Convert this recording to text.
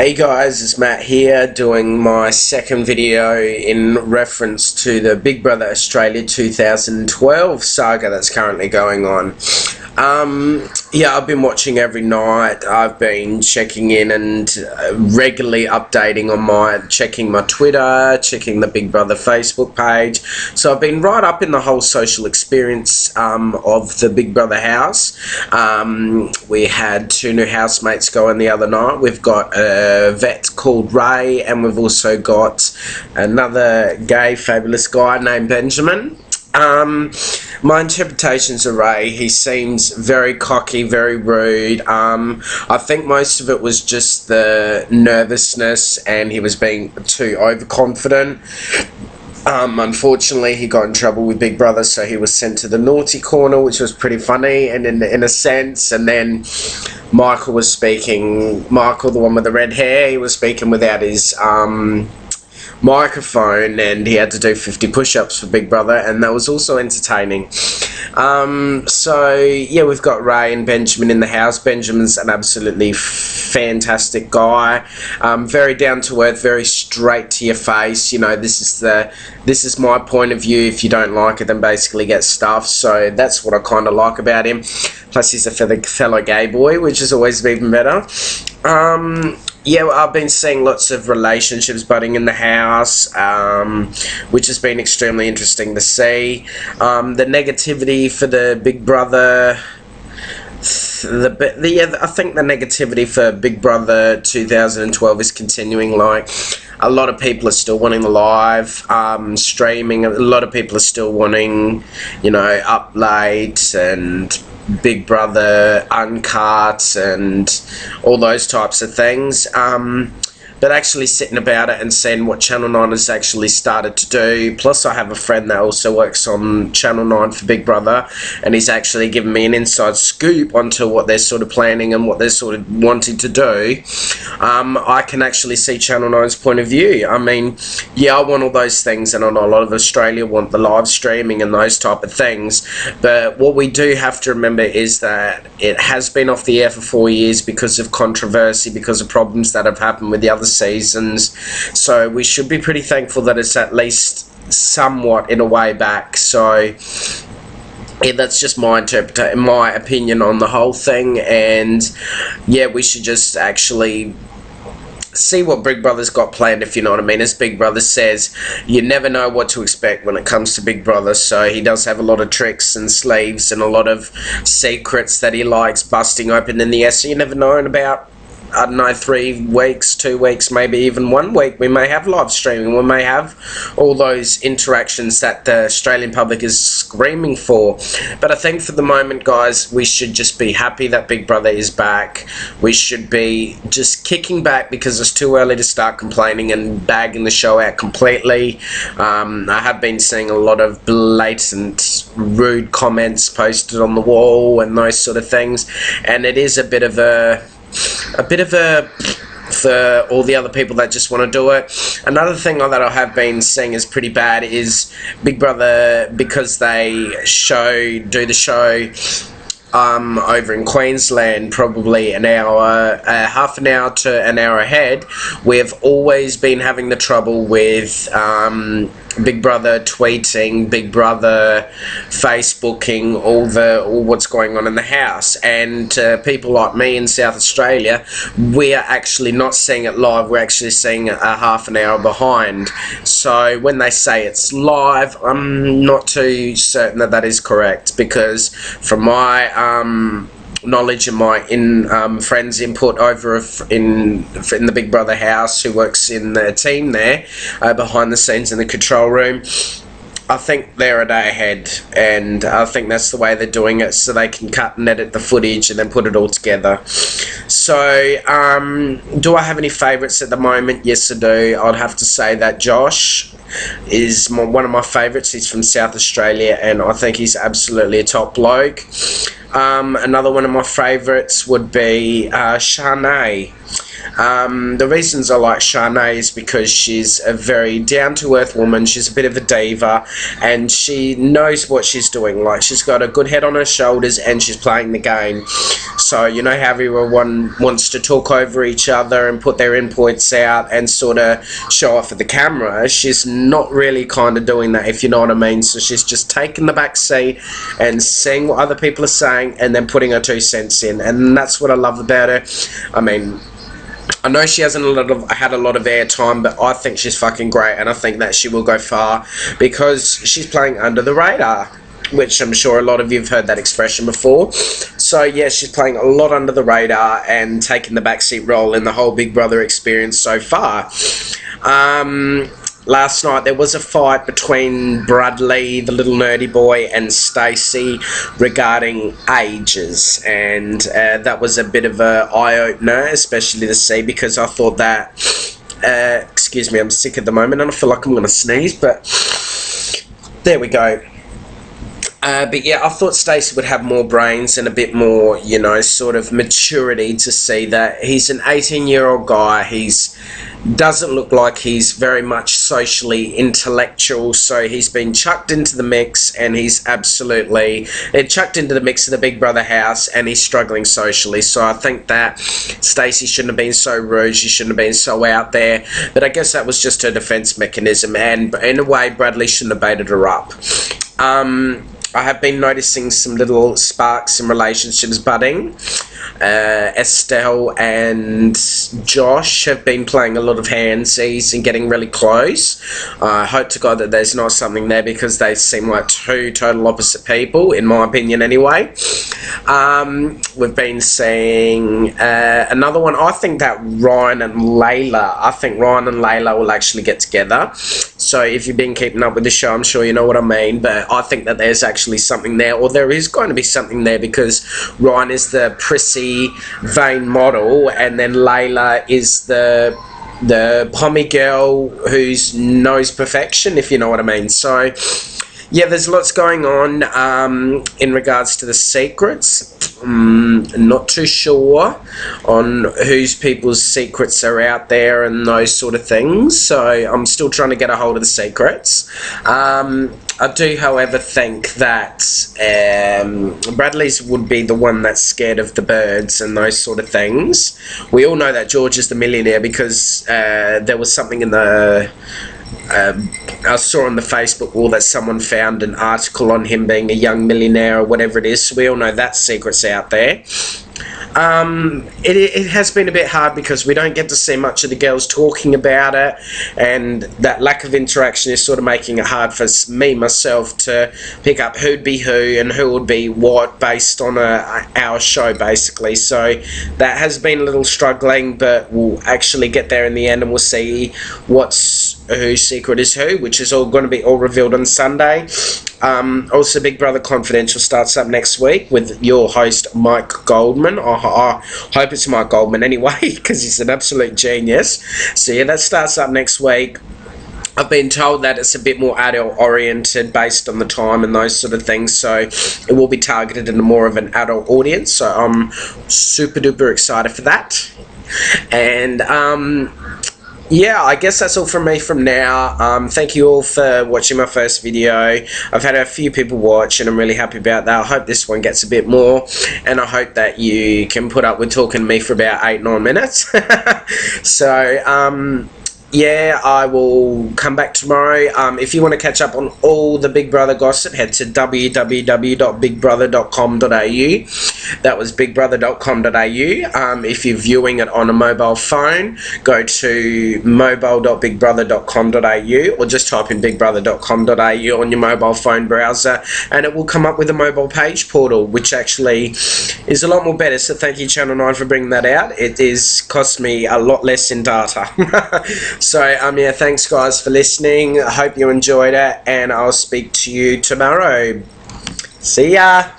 Hey guys, it's Matt here doing my second video in reference to the Big Brother Australia 2012 saga that's currently going on. Yeah, I've been watching every night. I've been checking in and regularly updating on checking my Twitter, checking the Big Brother Facebook page. So I've been right up in the whole social experience of the Big Brother house. We had two new housemates go in the other night. We've got a vet called Ray, and we've also got another gay fabulous guy named Benjamin. My interpretations of Ray, he seems very cocky, very rude. I think most of it was just the nervousness and he was being too overconfident. Unfortunately, he got in trouble with Big Brother, so he was sent to the naughty corner, which was pretty funny and in a sense. And then Michael was speaking, Michael, the one with the red hair, he was speaking without his microphone, and he had to do 50 push-ups for Big Brother, and that was also entertaining. So yeah, we've got Ray and Benjamin in the house. Benjamin's an absolutely fantastic guy, very down to earth, very straight to your face. You know, this is my point of view. If you don't like it, then basically get stuffed. So that's what I kind of like about him. Plus he's a fellow gay boy, which is always even better. Yeah, I've been seeing lots of relationships budding in the house, which has been extremely interesting to see. The negativity for the Big Brother, I think the negativity for Big Brother 2012 is continuing. Like, a lot of people are still wanting the live streaming. A lot of people are still wanting, you know, up late and Big Brother uncut and all those types of things. But actually sitting about it and seeing what Channel 9 has actually started to do. Plus I have a friend that also works on Channel 9 for Big Brother, and he's actually given me an inside scoop onto what they're sort of planning and what they're sort of wanting to do. I can actually see Channel 9's point of view. I mean, yeah, I want all those things, and I know a lot of Australia want the live streaming and those type of things, but what we do have to remember is that it has been off the air for 4 years because of controversy, because of problems that have happened with the other seasons. So we should be pretty thankful that it's at least somewhat in a way back. So yeah, that's just my opinion on the whole thing. And yeah, we should just actually see what Big Brother's got planned, if you know what I mean. As Big Brother says, you never know what to expect when it comes to Big Brother, so he does have a lot of tricks and sleeves and a lot of secrets that he likes busting open in the air, so you never know. In about, I don't know, 3 weeks, 2 weeks, maybe even 1 week, we may have live streaming. We may have all those interactions that the Australian public is screaming for. But I think for the moment, guys, we should just be happy that Big Brother is back. We should be just kicking back because it's too early to start complaining and bagging the show out completely. I have been seeing a lot of blatant rude comments posted on the wall and those sort of things, and it is a bit of a for all the other people that just want to do it. Another thing that I have been seeing is pretty bad is Big Brother, because they do the show over in Queensland, probably an hour, half an hour to an hour ahead. We've always been having the trouble with Big Brother tweeting, Big Brother Facebooking all what's going on in the house, and people like me in South Australia, we are actually not seeing it live. We're actually seeing it a half an hour behind. So when they say it's live, I'm not too certain that that is correct, because from my knowledge and my friends' input over in the Big Brother house, who works in the team there behind the scenes in the control room, I think they're a day ahead, and I think that's the way they're doing it, so they can cut and edit the footage and then put it all together. So do I have any favourites at the moment? Yes, I do. I'd have to say that Josh is one of my favourites. He's from South Australia, and I think he's absolutely a top bloke. Another one of my favourites would be Shanae. The reasons I like Shanae is because she's a very down-to-earth woman. She's a bit of a diva, and she knows what she's doing. Like, she's got a good head on her shoulders, and she's playing the game. So, you know how everyone wants to talk over each other and put their inputs out and sort of show off at the camera. She's not really kind of doing that, if you know what I mean. So she's just taking the back seat and seeing what other people are saying and then putting her 2 cents in, and that's what I love about her. I mean, I know she hasn't had a lot of airtime, but I think she's fucking great, and I think that she will go far because she's playing under the radar, which I'm sure a lot of you have heard that expression before. So yeah, she's playing a lot under the radar and taking the backseat role in the whole Big Brother experience so far. Last night there was a fight between Bradley, the little nerdy boy, and Stacey regarding ages, and that was a bit of a eye-opener, especially to see, because I thought that, excuse me, I'm sick at the moment and I feel like I'm going to sneeze, but there we go. But yeah, I thought Stacey would have more brains and a bit more, you know, sort of maturity to see that he's an 18-year-old guy. He's doesn't look like he's very much socially intellectual, so he's been chucked into the mix, and he's absolutely chucked into the mix of the Big Brother house, and he's struggling socially. So I think that Stacey shouldn't have been so rude, she shouldn't have been so out there, but I guess that was just her defense mechanism, and in a way Bradley shouldn't have baited her up. I have been noticing some little sparks in relationships budding. Estelle and Josh have been playing a lot of handsies and getting really close. I hope to God that there's not something there, because they seem like 2 total opposite people, in my opinion anyway. We've been seeing another one. I think that Ryan and Layla will actually get together. So if you've been keeping up with the show, I'm sure you know what I mean, but I think that there's actually something there, or there is going to be something there, because Ryan is the prissy, vain model, and then Layla is the pommy girl who knows perfection, if you know what I mean. So yeah, there's lots going on in regards to the secrets. Not too sure on whose people's secrets are out there and those sort of things, so I'm still trying to get a hold of the secrets. I do, however, think that Bradley's would be the one that's scared of the birds and those sort of things. We all know that George is the millionaire, because there was something in the I saw on the Facebook wall that someone found an article on him being a young millionaire or whatever it is, so we all know that secret's out there. It has been a bit hard because we don't get to see much of the girls talking about it, and that lack of interaction is sort of making it hard for me, myself, to pick up who'd be who and who would be what based on our show, basically. So that has been a little struggling, but we'll actually get there in the end, and we'll see whose secret is who, which is all going to be all revealed on Sunday. Also, Big Brother Confidential starts up next week with your host Mike Goldman. I hope it's Mike Goldman anyway, because he's an absolute genius. So yeah, that starts up next week. I've been told that it's a bit more adult oriented based on the time and those sort of things, so it will be targeted in more of an adult audience, so I'm super duper excited for that. And yeah, I guess that's all from me from now. Thank you all for watching my first video. I've had a few people watch, and I'm really happy about that. I hope this one gets a bit more, and I hope that you can put up with talking to me for about 8-9 minutes. So, yeah, I will come back tomorrow. If you want to catch up on all the Big Brother gossip, head to www.bigbrother.com.au. That was bigbrother.com.au. If you're viewing it on a mobile phone, go to mobile.bigbrother.com.au, or just type in bigbrother.com.au on your mobile phone browser, and it will come up with a mobile page portal, which actually is a lot more better. So thank you, Channel 9, for bringing that out. It is cost me a lot less in data. So, yeah, thanks guys for listening. I hope you enjoyed it, and I'll speak to you tomorrow. See ya!